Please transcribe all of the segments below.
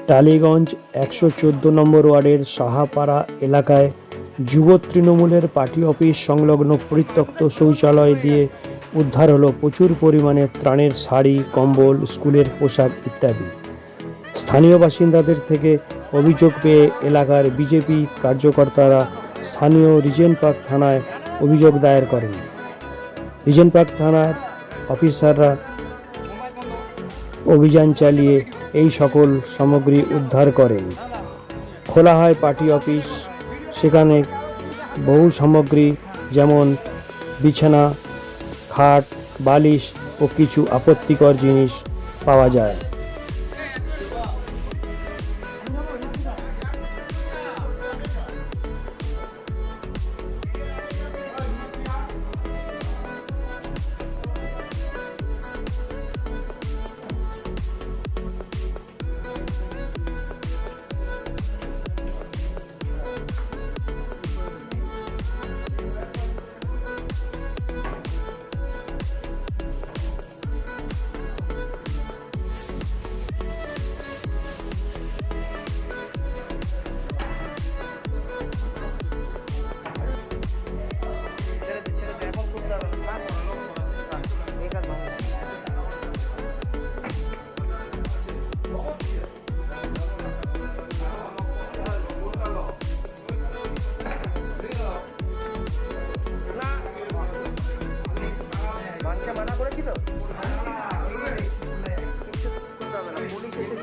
টালিগঞ্জ 114 নম্বর ওয়ার্ডের সাহাপাড়া এলাকায় যুব তৃণমূলের পার্টি অফিস সংলগ্ন পরিত্যক্ত শৌচালয় দিয়ে উদ্ধার হলো প্রচুর পরিমাণে ত্রাণের শাড়ি, কম্বল, স্কুলের পোশাক ইত্যাদি। স্থানীয় বাসিন্দাদের থেকে অভিযোগ পেয়ে এলাকার বিজেপি কার্যকর্তারা স্থানীয় রিজেন্ট পার্ক থানায় অভিযোগ দায়ের করেন। রিজেন্ট পার্ক থানার অফিসাররা অভিযান চালিয়ে এই সকল সামগ্রী উদ্ধার করেন। খোলা হয় পার্টি অফিস, সেখানে বহু সামগ্রী যেমন বিছানা, খাট, বালিশ ও কিছু আপত্তিকর জিনিস পাওয়া যায়। মানা করেছি তো কিছু করতে হবে না, পুলিশ এসে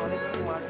অনেক কিছু মার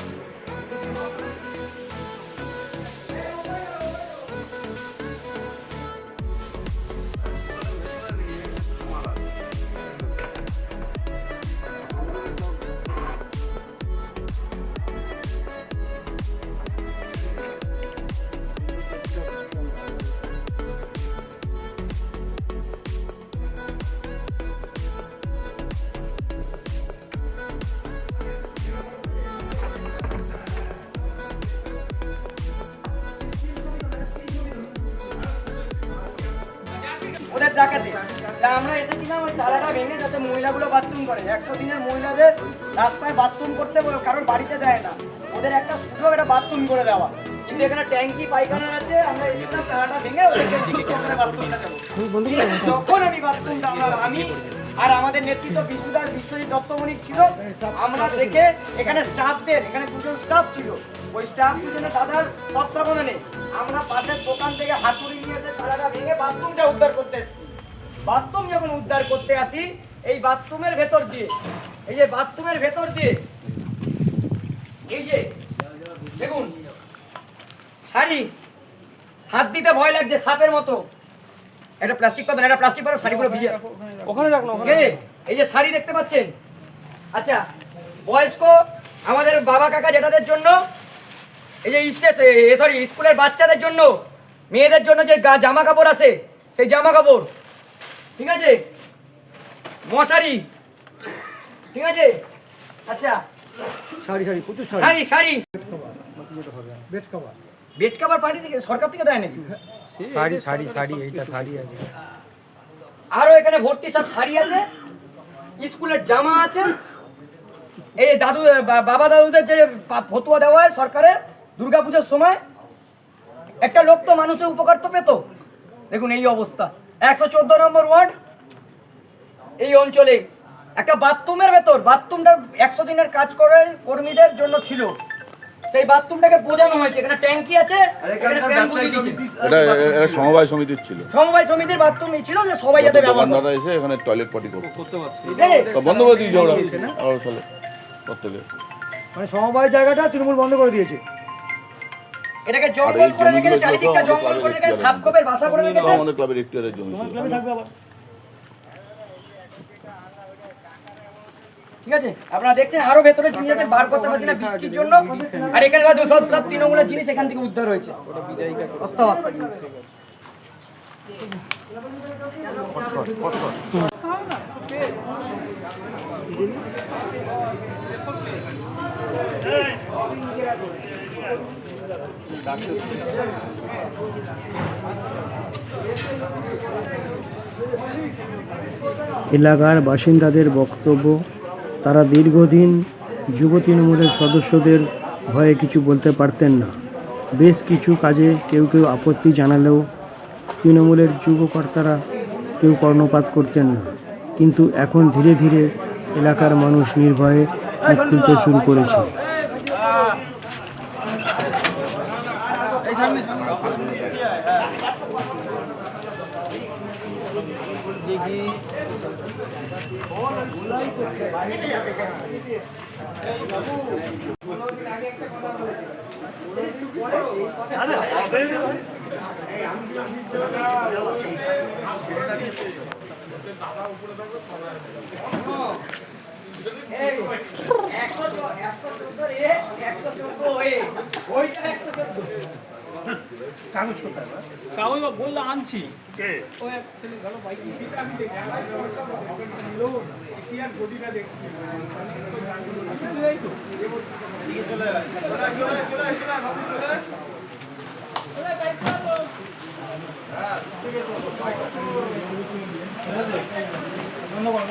ওদের ডাকাতে আমরা এসেছিলাম ওই তালাটা ভেঙে যাতে মহিলাগুলো বাথরুম করে। 100 দিনের মহিলাদের রাস্তায় বাথরুম করতে কারণ বাড়িতে দেয় না, ওদের একটা সুযোগ এটা বাথরুম করে দেওয়া। কিন্তু এখানে ট্যাঙ্কি পায়খানা আছে, আমরা এসেছিলাম তালাটা ভেঙে ওদেরকে বাথরুমটা দেবো। যখন আমি বাথরুমটা আমি আর আমাদের নেতৃত্ব বিশ্বদাস বিশ্বজিৎ দত্তমণিক ছিল, আমরা দেখে এখানে স্টাফদের, এখানে দুজন স্টাফ ছিল, ওই স্টাফ দুজনে দাদার তত্ত্বাবধানে আমরা পাশের দোকান থেকে হাতুড়ি নিয়ে এসে তালাটা ভেঙে বাথরুমটা উদ্ধার করতে এসেছি। বাথরুম যখন উদ্ধার করতে আসি, এই বাথরুমের ভেতর দিয়ে, এই যে বাথরুমের ভেতর দিয়ে এই যে দেখুন শাড়ি, হাত দিতে ভয় লাগছে সাপের মতো। একটা প্লাস্টিক পাতা, একটা প্লাস্টিক পাতা, শাড়িগুলো ভিজে ওখানে রাখুন। এই যে শাড়ি দেখতে পাচ্ছেন, আচ্ছা বয়স্ক আমাদের বাবা কাকা জেঠাদের জন্য, এই যে স্কুলের বাচ্চাদের জন্য, মেয়েদের জন্য যে জামা কাপড় আছে সেই জামা কাপড়, ঠিক আছে, মশারি, ঠিক আছে, আচ্ছা শাড়ি বেড কভার পার্টি থেকে সরকার থেকে দেয় নাকি? আরো এখানে ভর্তি সব শাড়ি আছে, স্কুলের জামা আছে। এই দাদু বাবা দাদুদের যে ফতুয়া দেওয়া হয় সরকারে দুর্গাপূজার সময়, একটা লোক তো মানুষের উপকার তো পেত। দেখুন এই অবস্থা 114 নম্বর ওয়ার্ড এই অঞ্চলে একটা বাথরুমের ভেতর, বাথরুমটা 100 দিনের কাজ করে কর্মীদের জন্য ছিল, সেই বাথরুমটাকে বোঝানো হয়েছে। এখানে ট্যাঙ্কি আছে, এখানে ফ্যান বুঝিয়ে দিয়েছে। এটা সমবায় সমিতির ছিল, সমবায় সমিতির বাথরুম ছিল যে সবাই যাতে ব্যবহার করে। এসে এখানে টয়লেট পটি করতে পারছে, বন্ধ করে দিয়েছে ওরা সালে প্রত্যেকে। মানে সমবায় জায়গাটা তৃণমূল বন্ধ করে দিয়েছে, এটাকে জঙ্গল করে রেখেছে, চারিদিকটা জঙ্গল করে রেখেছে, সাপকোপের বাসা করে রেখেছে। আমাদের ক্লাবের এক্টিয়ারের জমি থাকবে আবার। ঠিক আছে, আপনারা দেখছেন আরো ভেতরে জিনিস আছে, বার করতে পারছি না বৃষ্টির জন্য। আর এখানে সব তৃণমূলের জিনিস এখান থেকে উদ্ধার হয়েছে, অস্তা জিনিস। এলাকার বাসিন্দাদের বক্তব্য, তারা দীর্ঘদিন যুব তৃণমূলের সদস্যদের ভয়ে কিছু বলতে পারতেন না। বেশ কিছু কাজে কেউ কেউ আপত্তি জানালেও তৃণমূলের যুবকর্তারা কেউ কর্ণপাত করতেন না। কিন্তু এখন ধীরে ধীরে এলাকার মানুষ নির্ভয়ে মুখ খুলতে শুরু করেছে। কাগজ বললে আনছি ওই এক ছেলে গেল বাইক ধন্যবাদ।